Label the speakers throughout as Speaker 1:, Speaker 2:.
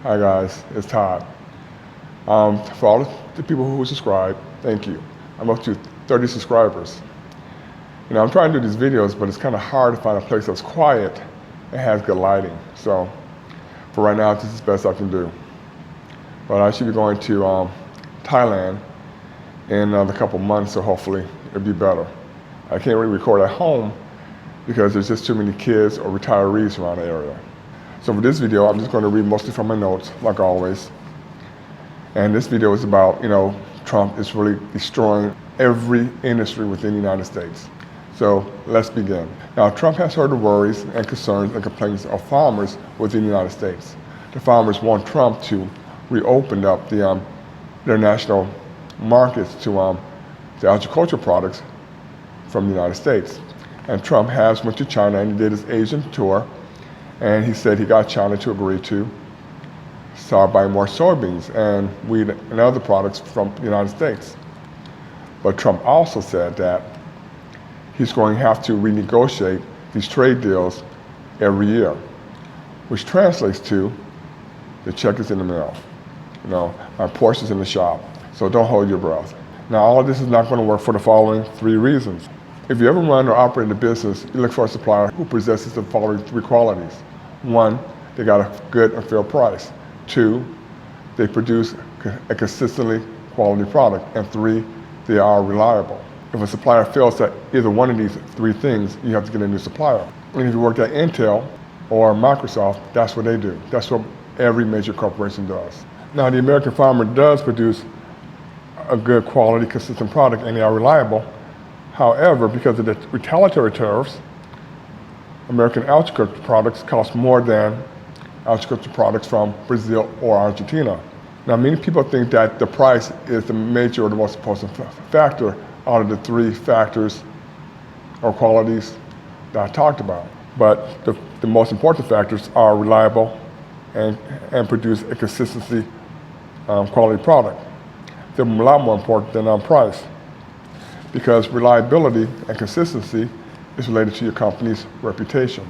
Speaker 1: Hi guys, it's Todd. For all the people who subscribe, thank you. I'm up to 30 subscribers. I'm trying to do these videos, but it's kind of hard to find a place that's quiet and has good lighting. So for right now, this is the best I can do. But I should be going to Thailand in a couple months, so hopefully it'll be better. I can't really record at home because there's just too many kids or retirees around the area. So for this video, I'm just going to read mostly from my notes, like always. And this video is about, Trump is really destroying every industry within the United States. So let's begin. Now, Trump has heard the worries and concerns and complaints of farmers within the United States. The farmers want Trump to reopen up their national markets to the agricultural products from the United States. And Trump has went to China and he did his Asian tour. And he said he got China to agree to start buying more soybeans and wheat and other products from the United States. But Trump also said that he's going to have to renegotiate these trade deals every year, which translates to the check is in the mail. My Porsche's in the shop, so don't hold your breath. Now, all of this is not going to work for the following 3 reasons. If you ever run or operate a business, you look for a supplier who possesses the following 3 qualities. 1, they got a good and fair price. 2, they produce a consistently quality product. And 3, they are reliable. If a supplier fails at either one of these 3 things, you have to get a new supplier. And if you work at Intel or Microsoft, that's what they do. That's what every major corporation does. Now, the American farmer does produce a good quality, consistent product, and they are reliable. However, because of the retaliatory tariffs, American agricultural products cost more than agricultural products from Brazil or Argentina. Now, many people think that the price is the major or the most important factor out of the 3 factors or qualities that I talked about. But the most important factors are reliable and produce a consistency quality product. They're a lot more important than price, because reliability and consistency is related to your company's reputation.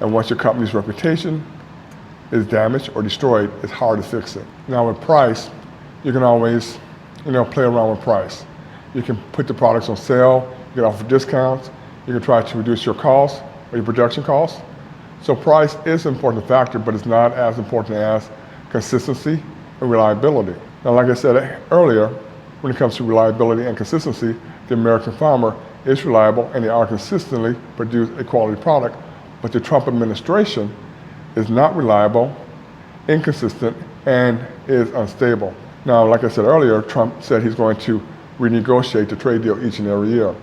Speaker 1: And once your company's reputation is damaged or destroyed, it's hard to fix it. Now with price, you can always, play around with price. You can put the products on sale, you can offer discounts, you can try to reduce your costs or your production costs. So price is an important factor, but it's not as important as consistency and reliability. Now, like I said earlier, when it comes to reliability and consistency, the American farmer is reliable and they are consistently produce a quality product, but the Trump administration is not reliable, inconsistent, and is unstable. Now, like I said earlier, Trump said he's going to renegotiate the trade deal each and every year.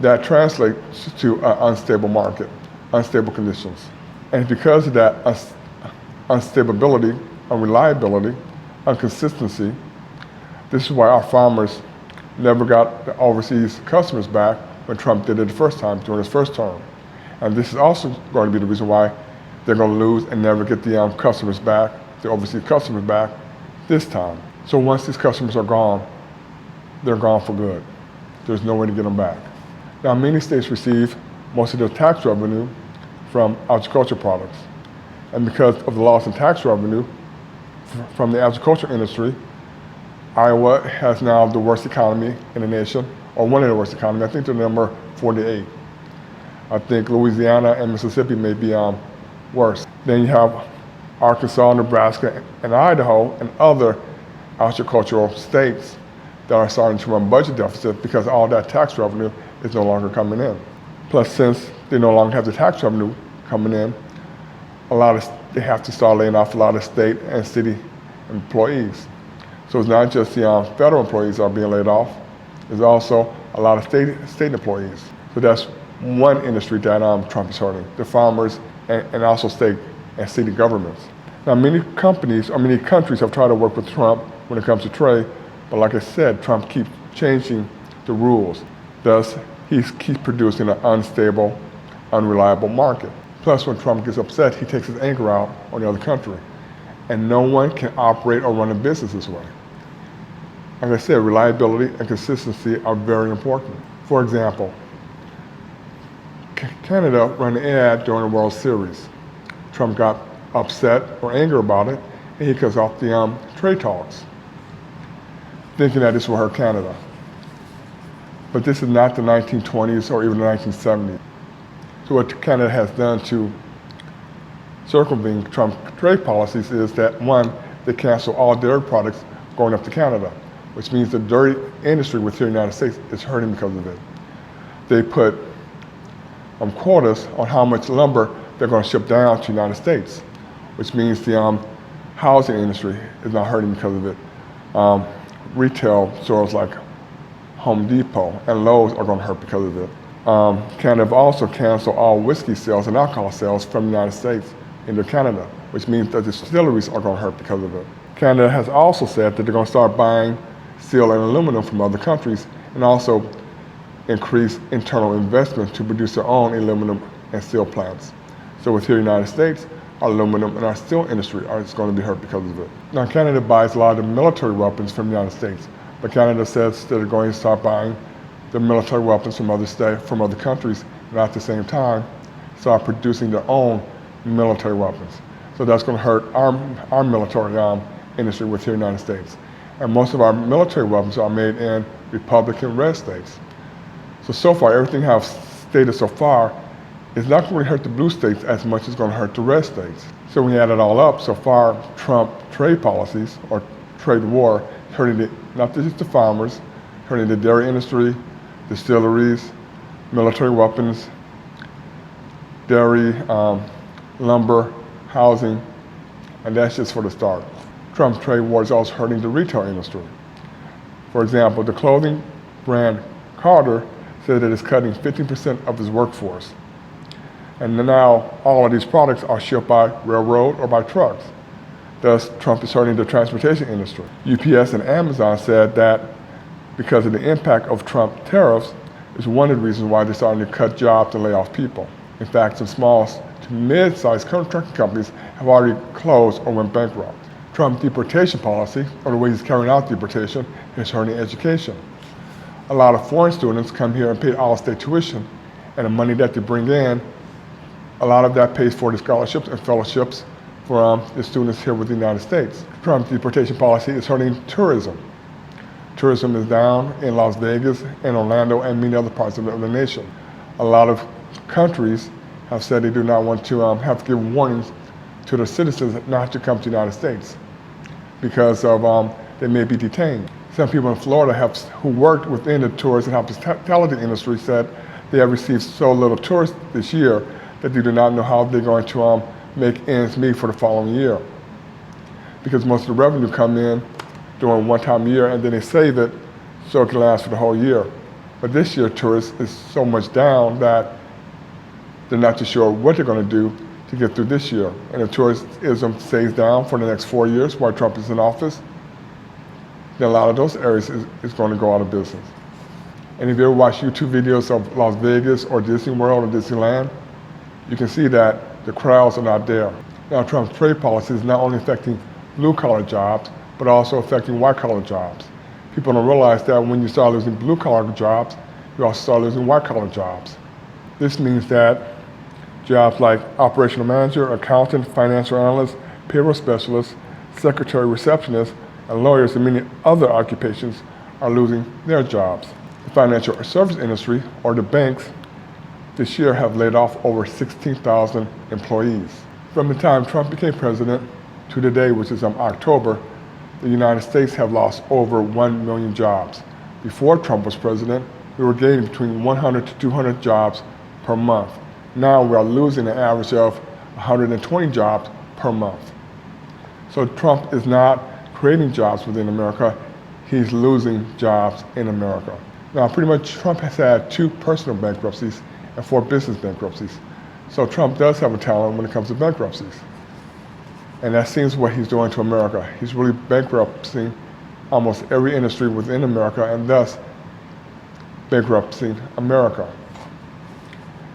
Speaker 1: That translates to an unstable market, unstable conditions. And because of that unstability, unreliability, inconsistency, this is why our farmers never got the overseas customers back when Trump did it the first time during his first term. And this is also going to be the reason why they're going to lose and never get the customers back, the overseas customers back this time. So once these customers are gone, they're gone for good. There's no way to get them back. Now, many states receive most of their tax revenue from agricultural products. And because of the loss in tax revenue from the agricultural industry, Iowa has now the worst economy in the nation, or one of the worst economies. I think they're number 48. I think Louisiana and Mississippi may be worse. Then you have Arkansas, Nebraska, and Idaho, and other agricultural states that are starting to run budget deficit because all that tax revenue is no longer coming in. Plus, since they no longer have the tax revenue coming in, they have to start laying off a lot of state and city employees. So it's not just the federal employees that are being laid off, there's also a lot of state employees. So that's one industry that Trump is hurting, the farmers and also state and city governments. Now, many companies or many countries have tried to work with Trump when it comes to trade, but like I said, Trump keeps changing the rules. Thus, he keeps producing an unstable, unreliable market. Plus, when Trump gets upset, he takes his anger out on the other country. And no one can operate or run a business this way. Like I said, reliability and consistency are very important. For example, Canada ran an ad during the World Series. Trump got upset or angry about it, and he cuts off the trade talks, thinking that this will hurt Canada. But this is not the 1920s or even the 1970s. So what Canada has done to circumvent Trump trade policies is that, one, they cancel all dairy products going up to Canada, which means the dairy industry within the United States is hurting because of it. They put quotas on how much lumber they're going to ship down to the United States, which means the housing industry is not hurting because of it. Retail stores like Home Depot and Lowe's are going to hurt because of it. Canada have also canceled all whiskey sales and alcohol sales from the United States into Canada, which means that distilleries are going to hurt because of it. Canada has also said that they're going to start buying steel and aluminum from other countries and also increase internal investment to produce their own aluminum and steel plants. So with here in the United States, our aluminum and our steel industry are going to be hurt because of it. Now Canada buys a lot of military weapons from the United States, but Canada says that they're going to start buying the military weapons from other countries, and at the same time start producing their own military weapons. So that's going to hurt our military industry with here in the United States. And most of our military weapons are made in Republican red states. So far, everything I've stated so far is not going to hurt the blue states as much as it's going to hurt the red states. So when you add it all up, so far, Trump trade policies or trade war hurting not just the farmers, hurting the dairy industry, distilleries, military weapons, dairy, lumber, housing, and that's just for the start. Trump's trade war is also hurting the retail industry. For example, the clothing brand Carter said that it's cutting 15% of its workforce. And now all of these products are shipped by railroad or by trucks. Thus, Trump is hurting the transportation industry. UPS and Amazon said that because of the impact of Trump tariffs is one of the reasons why they're starting to cut jobs and lay off people. In fact, some small to mid-sized trucking companies have already closed or went bankrupt. Trump's deportation policy, or the way he's carrying out deportation, is hurting education. A lot of foreign students come here and pay all-state tuition, and the money that they bring in, a lot of that pays for the scholarships and fellowships for the students here within the United States. Trump's deportation policy is hurting tourism. Tourism is down in Las Vegas and Orlando and many other parts of the nation. A lot of countries have said they do not want to have to give warnings to their citizens not to come to the United States because of they may be detained. Some people in Florida who worked within the tourist and hospitality industry said they have received so little tourists this year that they do not know how they're going to make ends meet for the following year. Because most of the revenue come in during one time a year and then they save it so it can last for the whole year. But this year tourists is so much down that they're not too sure what they're going to do to get through this year. And if tourism stays down for the next 4 years while Trump is in office, then a lot of those areas is going to go out of business. And if you ever watch YouTube videos of Las Vegas or Disney World or Disneyland, you can see that the crowds are not there. Now Trump's trade policy is not only affecting blue-collar jobs, but also affecting white-collar jobs. People don't realize that when you start losing blue-collar jobs, you also start losing white-collar jobs. This means that jobs like operational manager, accountant, financial analyst, payroll specialist, secretary, receptionist, and lawyers and many other occupations are losing their jobs. The financial service industry, or the banks, this year have laid off over 16,000 employees. From the time Trump became president to today, which is October, the United States have lost over 1 million jobs. Before Trump was president, we were gaining between 100 to 200 jobs per month. Now we are losing an average of 120 jobs per month. So Trump is not creating jobs within America, he's losing jobs in America. Now pretty much Trump has had 2 personal bankruptcies and 4 business bankruptcies. So Trump does have a talent when it comes to bankruptcies. And that seems what he's doing to America. He's really bankrupting almost every industry within America and thus bankrupting America.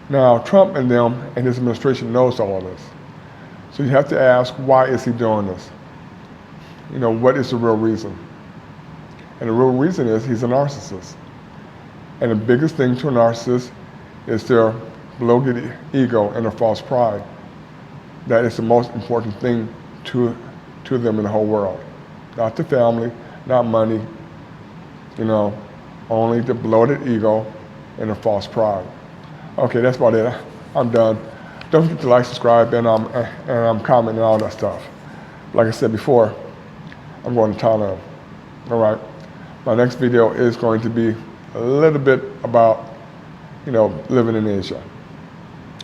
Speaker 1: Now Trump and his administration knows all of this. So you have to ask, why is he doing this? You know, what is the real reason? And the real reason is he's a narcissist. And the biggest thing to a narcissist is their bloated ego and their false pride. that is the most important thing to them in the whole world. Not the family, not money, you know, only the bloated ego and the false pride. Okay, that's about it. I'm done. Don't forget to like, subscribe, and comment and all that stuff. Like I said before, I'm going to Thailand. All right. My next video is going to be a little bit about, living in Asia.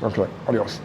Speaker 1: Okay, adios.